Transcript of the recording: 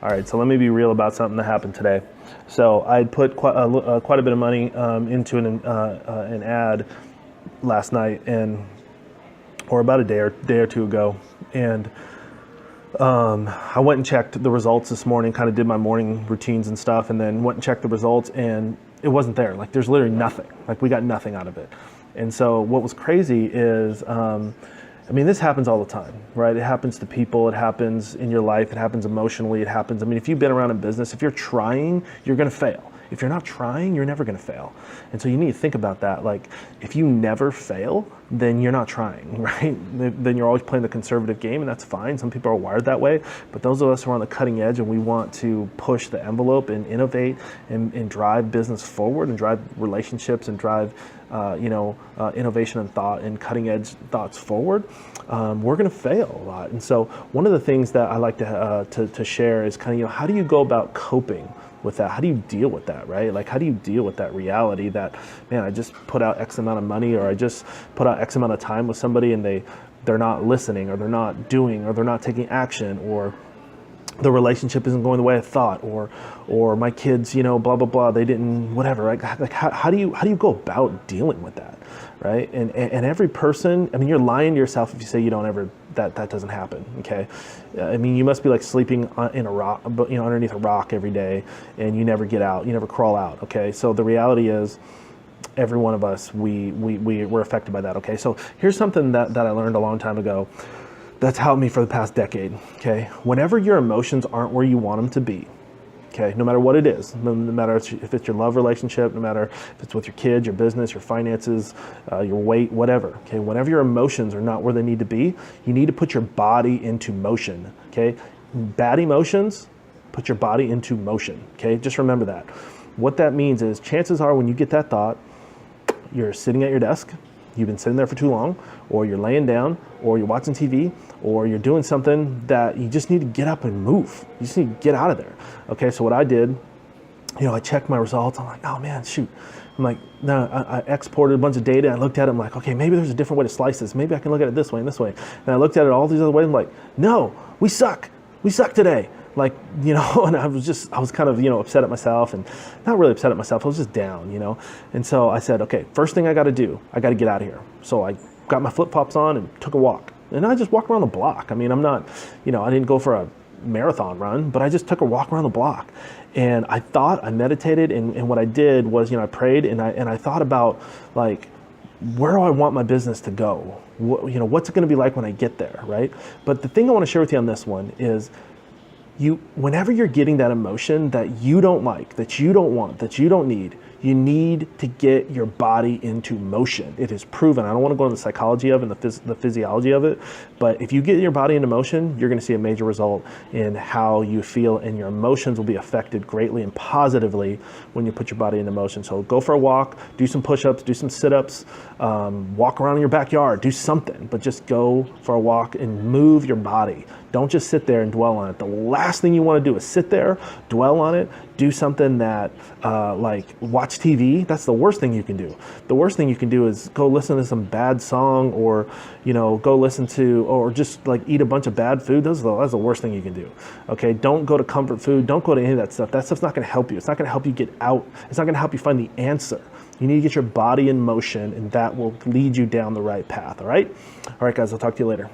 All right, so let me be real about something that happened today. So I put quite a bit of money into an ad last night, or about a day or two ago, and I went and checked the results this morning. Kind of did my morning routines and stuff, and then went and checked the results, and it wasn't there. Like, there's literally nothing. Like, we got nothing out of it. And so what was crazy is, I mean, this happens all the time, right? It happens to people. It happens in your life. It happens emotionally. It happens. I mean, if you've been around in business, if you're trying, you're going to fail. If you're not trying, you're never going to fail. And so you need to think about that. Like, if you never fail, then you're not trying, right? Then you're always playing the conservative game, and that's fine. Some people are wired that way. But those of us who are on the cutting edge and we want to push the envelope and innovate and drive business forward and drive relationships and drive innovation and thought and cutting edge thoughts forward, we're going to fail a lot. And so one of the things that I like to share is kind of, how do you go about coping with that? How do you deal with that, right? Like, how do you deal with that reality that, man, I just put out X amount of money, or I just put out X amount of time with somebody, and they're not listening, or they're not doing, or they're not taking action, or the relationship isn't going the way I thought, or my kids, blah, blah, blah, they didn't, whatever, right? Like, how do you go about dealing with that, right? And every person, I mean, you're lying to yourself if you say you don't ever, that doesn't happen, okay? I mean, you must be like sleeping in a rock, underneath a rock every day, and you never get out, you never crawl out, okay? So the reality is, every one of us, we're affected by that, okay? So here's something that I learned a long time ago that's helped me for the past decade, okay? Whenever your emotions aren't where you want them to be, okay, no matter what it is, no matter if it's your love relationship, no matter if it's with your kids, your business, your finances, your weight, whatever, okay? Whenever your emotions are not where they need to be, you need to put your body into motion, okay? Bad emotions, put your body into motion, okay? Just remember that. What that means is, chances are when you get that thought, you're sitting at your desk, you've been sitting there for too long, or you're laying down, or you're watching TV, or you're doing something that you just need to get up and move. You just need to get out of there. Okay, so what I did, I checked my results. I'm like, oh man, shoot. I'm like, no, I exported a bunch of data. I looked at it. I'm like, okay, maybe there's a different way to slice this. Maybe I can look at it this way and this way. And I looked at it all these other ways. I'm like, no, we suck. We suck today. Like, and I was kind of, upset at myself, and not really upset at myself. I was just down, And so I said, okay, first thing I got to do, I got to get out of here. So I got my flip-flops on and took a walk. And I just walked around the block. I mean, I'm not, I didn't go for a marathon run, but I just took a walk around the block. And I meditated, and what I did was, I prayed, and I thought about, like, where do I want my business to go? What's it going to be like when I get there, right? But the thing I want to share with you on this one is, whenever you're getting that emotion that you don't like, that you don't want, that you don't need, you need to get your body into motion. It is proven. I don't want to go into the psychology of it and the physiology of it, but if you get your body into motion, you're going to see a major result in how you feel, and your emotions will be affected greatly and positively when you put your body into motion. So go for a walk, do some push-ups, do some sit-ups, walk around in your backyard, do something, but just go for a walk and move your body. Don't just sit there and dwell on it. The last thing you want to do is sit there, dwell on it, do something that, like watch TV. That's the worst thing you can do. The worst thing you can do is go listen to some bad song, or, go listen to, or just like eat a bunch of bad food. That's the worst thing you can do. Okay, don't go to comfort food. Don't go to any of that stuff. That stuff's not going to help you. It's not going to help you get out. It's not going to help you find the answer. You need to get your body in motion, and that will lead you down the right path. All right, guys, I'll talk to you later.